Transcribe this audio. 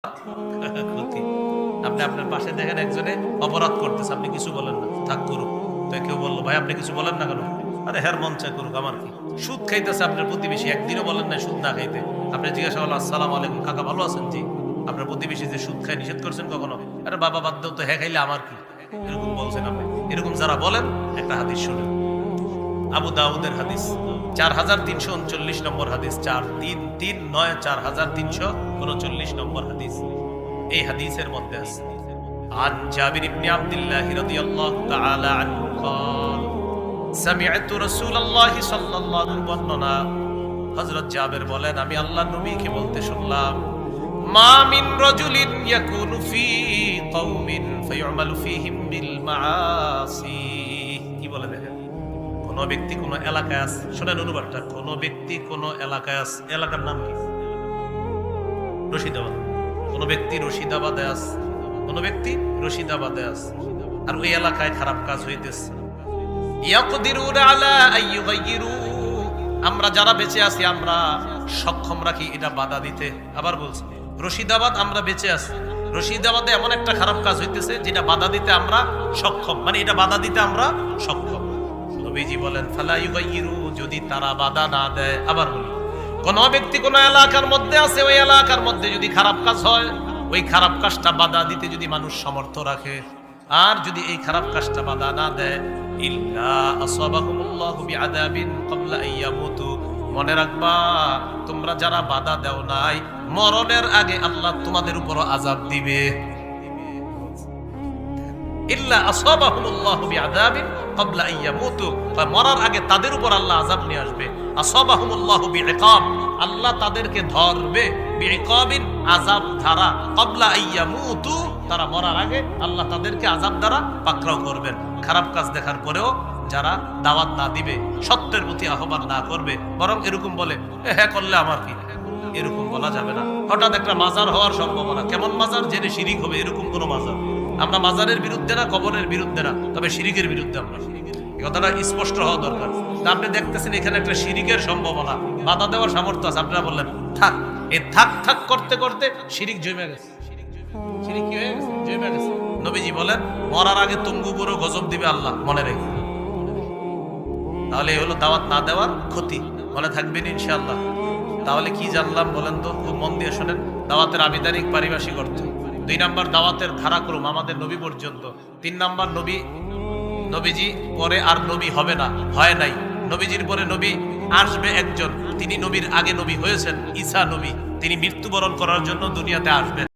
ক্ষতি। আপনি আপনার পাশে দেখেন একজনে অপরাধ করতেছে, আপনি কিছু বলেন না, থাক করুক। তো কেউ বললো ভাই আপনি কিছু বলেন না কেন? আরে হ্যার মন চায় করুক, আমার কি? সুদ খাইতেছে আপনার প্রতিবেশী, একদিনও বলেন না সুদ না খাইতে। আপনি জিজ্ঞাসা করলেন আসসালামু আলাইকুম কাকা ভালো আছেন? জি। আপনার প্রতিবেশী যে সুদ খায় নিষেধ করছেন কখনো? আরে বাবা বাদ দাও তো, হ্যাঁ খাইলে আমার কি? এরকম বলছেন আপনি? এরকম যারা বলেন একটা হাদিস শুনেন, আবু দাউদের হাদিস 4339 নম্বর হাদিস, 4339 4339 নম্বর হাদিস। এই হাদিসের মধ্যে আছে عن جابر بن عبد الله رضي الله تعالى عنه قال سمعت رسول الله صلى الله عليه وسلم হযরত জাবের বলেন আমি আল্লাহর নবীকে বলতে শুনলাম মা মিন রাজুলিন ইয়াকুনু ফি কওমিন ফায়ুমালু ফীহিম বিল মাআসি। কি বলে দেখেন, কোন ব্যক্তি কোন এলাকায় আছে, শুনেন অনুবাদটা, কোন ব্যক্তি কোন এলাকায় আছে, এলাকার নাম কি? রশিদাবাদ। কোন ব্যক্তি রশিদাবাদে আছে, কোন ব্যক্তি রশিদাবাদে আছে, আর ওই এলাকায় খারাপ কাজ হইতেছে। ইয়াকদিরুনা আলা আইয়ুগাইয়িরু, আমরা যারা বেঁচে আছি আমরা সক্ষম রাখি এটা বাধা দিতে। আবার বলছি রশিদাবাদ আমরা বেঁচে আছি, রশিদাবাদে এমন একটা খারাপ কাজ হইতেছে যেটা বাধা দিতে আমরা সক্ষম, মানে এটা বাধা দিতে আমরা সক্ষম। নবীজি বলেন ফালা ইউগাইয়িরু, যদি তারা বাধা না দেয়। আবার বলি কোন ব্যক্তি কোন এলাকার মধ্যে আছে, ওই এলাকার মধ্যে যদি খারাপ কাজ হয়, ওই খারাপ কাজটা বাধা দিতে যদি মানুষ সমর্থ রাখে, আর যদি এই খারাপ কাজটা বাধা না দেয়, ইল্লা আসাবাহুমুল্লাহু বিআযাবিন ক্বাবলা আইয়ামুতু, মনে রাখবা তোমরা যারা বাধা দাও নাই, মরণের আগে আল্লাহ তোমাদের উপর আযাব দিবে। ইল্লা আসাবাহুমুল্লাহু বিআযাবিন ক্বাবলা আইয়ামুতু, মরার আগে তাদের উপর আল্লাহ আযাব নিয়ে আসবে। আসাবাহুমুল্লাহু বিইকাব, আল্লাহ তাদেরকে ধরবে, বিইকাবিন আযাব দ্বারা, ক্বাবলা আইয়ামুতু, তারা মরার আগে আল্লাহ তাদেরকে আযাব দ্বারা পাকড়াও করবেন। খারাপ কাজ দেখার পরেও যারা দাওয়াত না দিবে, সত্যের প্রতি আহ্বান না করবে, বরং এরকম বলে হ্যাঁ করলে আমার কি, এরকম বলা যাবে না। হঠাৎ একটা মাজার হওয়ার সম্ভাবনা, কেমন মাজার? জেনে শিরিক হবে, এরকম কোন মাজার। আমরা মাজারের বিরুদ্ধে না, কবরের বিরুদ্ধে না, তবে শিরিকের বিরুদ্ধে আমরা। এই কথাটা স্পষ্ট হওয়া দরকার। তা আপনি দেখতেছেন এখানে একটা শিরিকের সম্ভাবনা, বাধা দেওয়ার সামর্থ্য আছে, আপনারা বললেন থাক। এই থাক থাক করতে করতে শিরিক জমে গেছে। শিরিক কি হয়ে গেছে? জমে গেছে। নবীজি বলেন মরার আগে তঙ্গু পুরো গজব দিবে আল্লাহ, মনে রেখে। তাহলে এই হলো দাওয়াত না দেওয়ার ক্ষতি, মনে থাকবেন ইনশাআল্লাহ। তাহলে কি জানলাম বলেন তো, খুব মন দিয়ে শোনেন। দাওয়াতের আবিধানিক পারিভাষিক অর্থ, 2 নাম্বার দাওয়াতের ধারাক্রম আমাদের নবী পর্যন্ত, 3 নাম্বার নবীজি পরে আর নবী হবে না, হয় নাই। নবীজির পরে নবী আসবে একজন, তিনি নবীর আগে নবী হয়েছেন, ঈসা নবী, তিনি মৃত্যুবরণ করার জন্য দুনিয়াতে আসবেন।